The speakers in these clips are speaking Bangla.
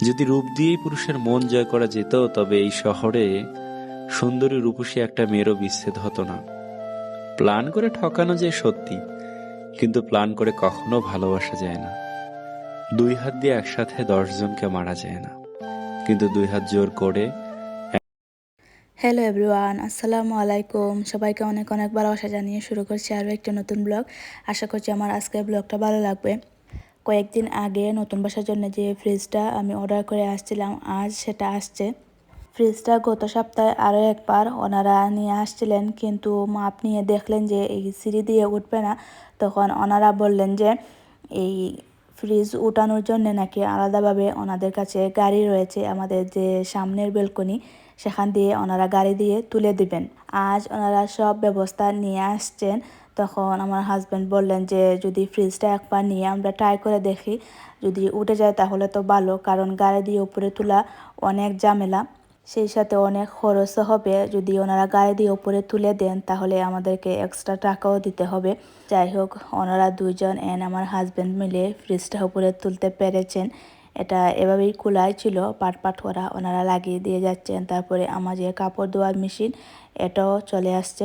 যদি রূপ দিয়েই পুরুষের মন জয় করা যেত, তবে এই শহরে সুন্দরী রূপসী একটা মেয়েরও বিচ্ছেদ হতো না। প্ল্যান করে ঠকানো যে সত্যি, কিন্তু প্ল্যান করে কখনো ভালোবাসা যায় না। 2 হাত দিয়ে একসাথে 10 জনকে মারা যায় না, কিন্তু 2 হাত জোর করে। হ্যালো এভরিওয়ান, আসসালামু আলাইকুম। সবাইকে অনেক অনেক ভালোবাসা জানিয়ে শুরু করছি আরও একটা নতুন ব্লগ। আশা করছি আমার আজকের ব্লগটা ভালো লাগবে। কয়েকদিন আগে নতুন বাসার জন্য যে ফ্রিজটা আমি অর্ডার করে আসছিলাম, আজ সেটা আসছে। ফ্রিজটা গত সপ্তাহে আরও একবার ওনারা নিয়ে আসছিলেন, কিন্তু মাপ নিয়ে দেখলেন যে এই সিঁড়ি দিয়ে উঠবে না। তখন ওনারা বললেন যে এই ফ্রিজ উঠানোর জন্য নাকি আলাদাভাবে ওনাদের কাছে গাড়ি রয়েছে, আমাদের যে সামনের বেলকনি সেখান দিয়ে ওনারা গাড়ি দিয়ে তুলে দিবেন। আজ ওনারা সব ব্যবস্থা নিয়ে আসছেন। তখন আমার হাজব্যান্ড বললেন যে যদি ফ্রিজটা একবার নিয়ে আমরা ট্রাই করে দেখি, যদি উঠে যায় তাহলে তো ভালো, কারণ গাড়ি দিয়ে উপরে তোলা অনেক ঝামেলা, সেই সাথে অনেক খরচও হবে। যদি ওনারা গাড়ি দিয়ে উপরে তুলে দেন তাহলে আমাদেরকে এক্সট্রা টাকাও দিতে হবে। যাই হোক, ওনারা দুজন আমার হাজব্যান্ড মিলে ফ্রিজটা উপরে তুলতে পেরেছেন। এটা এভাবেই খোলাই ছিল, পাট পাট করা, ওনারা লাগিয়ে দিয়ে যাচ্ছেন। তারপরে আমার যে কাপড় ধোয়ার মেশিন, এটাও চলে আসছে,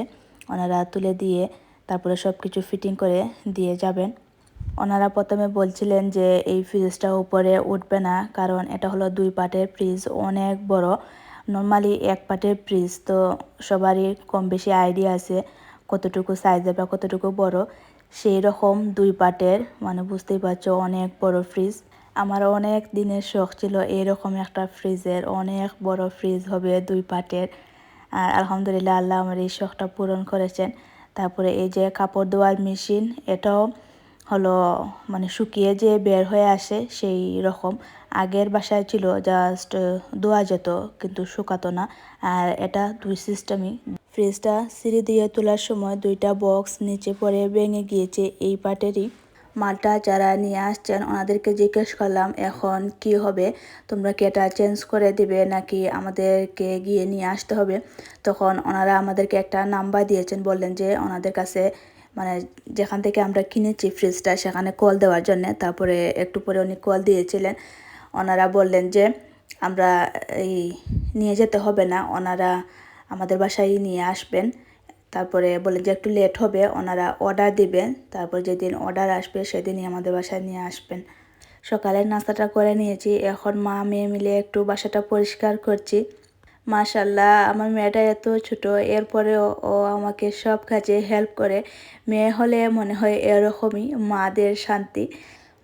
ওনারা তুলে দিয়ে তারপরে সব কিছু ফিটিং করে দিয়ে যাবেন। ওনারা প্রথমে বলছিলেন যে এই ফ্রিজটা উপরে উঠবে না, কারণ এটা হলো 2 পাটের ফ্রিজ, অনেক বড়। নর্মালি 1 পাটের ফ্রিজ তো সবারই কম বেশি আইডিয়া আছে কতটুকু সাইজের বা কতটুকু বড়। সেই রকম 2 পাটের, মানে বুঝতেই পারছো অনেক বড় ফ্রিজ। আমার অনেক দিনের শখ ছিল এরকম একটা ফ্রিজের, অনেক বড় ফ্রিজ হবে 2 পাটের। আর আলহামদুলিল্লাহ আল্লাহ আমার এই শখটা পূরণ করেছেন। তারপরে এই যে কাপড় ধোয়ার মেশিন, এটাও হলো মানে শুকিয়ে যে বের হয়ে আসে সেই রকম। আগের বাসায় ছিল জাস্ট ধোয়া যেত কিন্তু শুকাতো না। আর এটা 2 সিস্টেমই। ফ্রিজটা সিঁড়ি দিয়ে তোলার সময় 2টা বক্স নিচে পড়ে ভেঙে গিয়েছে এই পাটেরই। মালটা যারা নিয়ে আসছেন ওনাদেরকে জিজ্ঞেস করলাম এখন কি হবে, তোমরা কি এটা চেঞ্জ করে দিবে নাকি আমাদেরকে গিয়ে নিয়ে আসতে হবে। তখন ওনারা আমাদেরকে একটা নাম্বার দিয়েছেন, বললেন যে ওনাদের কাছে মানে যেখান থেকে আমরা কিনেছি ফ্রিজটা সেখানে কল দেওয়ার জন্য। তারপরে একটু পরে উনি কল দিয়েছিলেন। ওনারা বললেন যে আমরা এই নিয়ে যেতে হবে না, ওনারা আমাদের বাসায় নিয়ে আসবেন। তারপরে বললেন যে একটু লেট হবে, ওনারা অর্ডার দিবেন, তারপর যেদিন অর্ডার আসবে সেদিনই আমাদের বাসায় নিয়ে আসবেন। সকালের নাস্তাটা করে নিয়েছি, এখন মা মেয়ে মিলে একটু বাসাটা পরিষ্কার করছি। মাশাল্লাহ, আমার মেয়েটা এত ছোট, এরপরেও ও আমাকে সব কাজে হেল্প করে। মেয়ে হলে মনে হয় এরকমই মাদের শান্তি।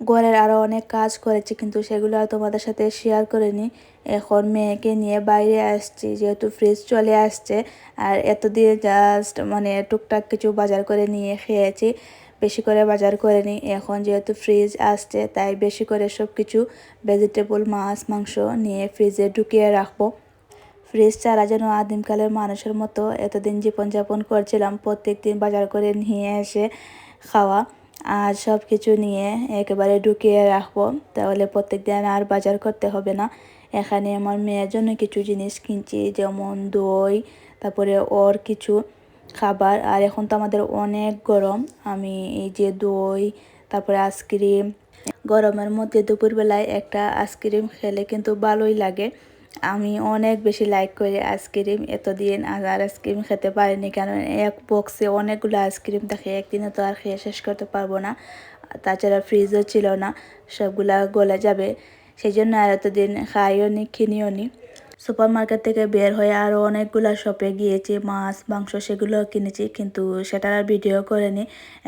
ঘরের আরও অনেক কাজ করেছি কিন্তু সেগুলো আর তোমাদের সাথে শেয়ার করিনি। এখন মেয়েকে নিয়ে বাইরে আসছি যেহেতু ফ্রিজ চলে আসছে। আর এতদিন জাস্ট মানে টুকটাক কিছু বাজার করে নিয়ে খেয়েছি, বেশি করে বাজার করে নিই। এখন যেহেতু ফ্রিজ আসছে তাই বেশি করে সব কিছু ভেজিটেবল, মাছ মাংস নিয়ে ফ্রিজে ঢুকিয়ে রাখবো। ফ্রিজ ছাড়া যেন আদিমকালের মানুষের মতো এতদিন জীবনযাপন করছিলাম, প্রত্যেক দিন বাজার করে নিয়ে এসে খাওয়া। আর সব কিছু নিয়ে একেবারে ঢুকিয়ে রাখবো, তাহলে প্রত্যেক দিন আর বাজার করতে হবে না। এখানে আমার মেয়ের জন্য কিছু জিনিস কিনছি, যেমন দই, তারপরে ওর কিছু খাবার। আর এখন তো আমাদের অনেক গরম, আমি এই যে দই, তারপরে আইসক্রিম, গরমের মধ্যে দুপুরবেলায় একটা আইসক্রিম খেলে কিন্তু ভালোই লাগে। আমি অনেক বেশি লাইক করি আইসক্রিম, এতদিন আর আইসক্রিম খেতে পারিনি, কারণ এক বক্সে অনেকগুলো আইসক্রিম থাকে, একদিনে তো আর খেয়ে শেষ করতে পারবো না। তাছাড়া ফ্রিজও ছিল না, সবগুলা গলে যাবে, সেই জন্য আর এতদিন খাইও নি কিনিও নি। সুপার মার্কেট থেকে বের হয়ে আরও অনেকগুলো শপে গিয়েছি, মাছ মাংস সেগুলো কিনেছি, কিন্তু সেটার আর ভিডিও করিনি।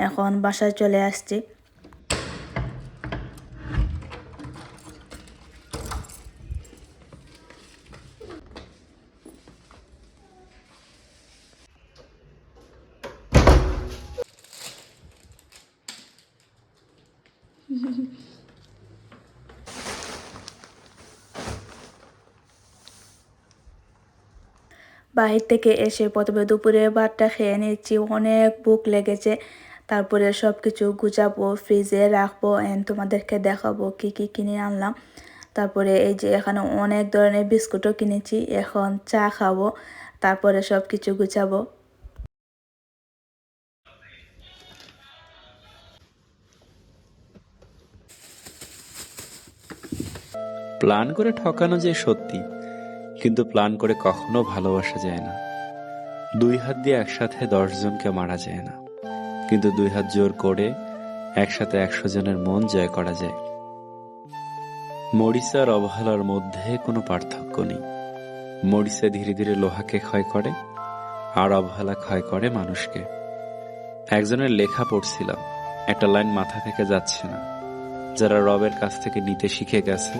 এখন বাসায় চলে আসছি। বাহির থেকে এসে প্রথমে দুপুরে ভাতটা খেয়ে নিচ্ছি, অনেক ভুক লেগেছে। তারপরে সব কিছু গুছাবো, ফ্রিজে রাখবো, তোমাদেরকে দেখাবো কি কি কিনে আনলাম। তারপরে এই যে এখানে অনেক ধরনের বিস্কুটও কিনেছি, এখন চা খাবো, তারপরে সব কিছু গুছাবো। প্ল্যান করে ঠকানো যে সত্যি, কিন্তু প্ল্যান করে কখনো ভালোবাসা যায় না। 2 হাত দিয়ে একসাথে 10 জনকে মারা যায় না, কিন্তু 2 হাত জোর করে একসাথে 100 জনের মন জয় করা যায়। মরিচা আর অবহেলার মধ্যে কোনো পার্থক্য নেই। মরিচা ধীরে ধীরে লোহাকে ক্ষয় করে, আর অবহেলা ক্ষয় করে মানুষকে। একজনের লেখা পড়ছিলাম, একটা লাইন মাথা থেকে যাচ্ছে না। যারা রবের কাছ থেকে নিতে শিখে গেছে,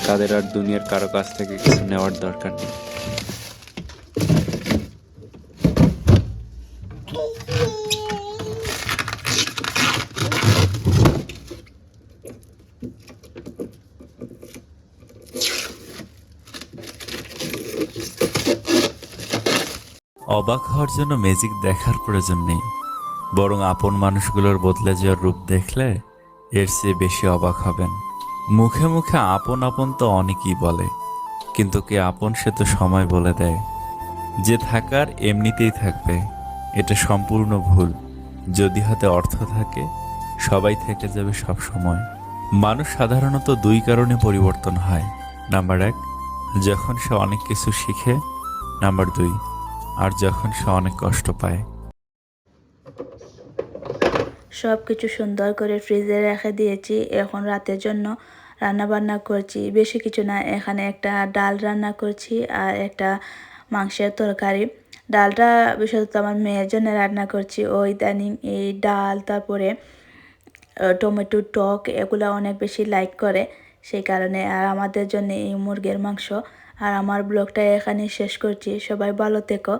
তাদের আর দুনিয়ার কারো কাছ থেকে কিছু নেওয়ার দরকার নেই। অবাক হওয়ার জন্য ম্যাজিক দেখার প্রয়োজন নেই, বরং আপন মানুষগুলোর বদলে যাওয়ার রূপ দেখলে এর চেয়ে বেশি অবাক হবেন। মুখে মুখে আপন আপন তো অনেকেই বলে, কিন্তু কে আপন সে তো সময় বলে দেয়। যে থাকার এমনিতেই থাকবে, এটা সম্পূর্ণ ভুল। যদি হাতে অর্থ থাকে, সবাই থেকে যাবে সব সময়। মানুষ সাধারণত 2 কারণে পরিবর্তন হয়। নাম্বার 1, যখন সে অনেক কিছু শিখে। নাম্বার 2, আর যখন সে অনেক কষ্ট পায়। সব কিছু সুন্দর করে ফ্রিজে রেখে দিয়েছি। এখন রাতের জন্য রান্না বান্না করছি। বেশি কিছু না, এখানে একটা ডাল রান্না করছি আর একটা মাংসের তরকারি। ডালটা বিশেষত আমার মেয়ের জন্য রান্না করছি। ও ইদানিং এই ডাল, তারপরে টমেটো টক এগুলো অনেক বেশি লাইক করে, সেই কারণে। আর আমাদের জন্য এই মুরগির মাংস। আর আমার ব্লগটা এখানে শেষ করছি। সবাই ভালো থেকো।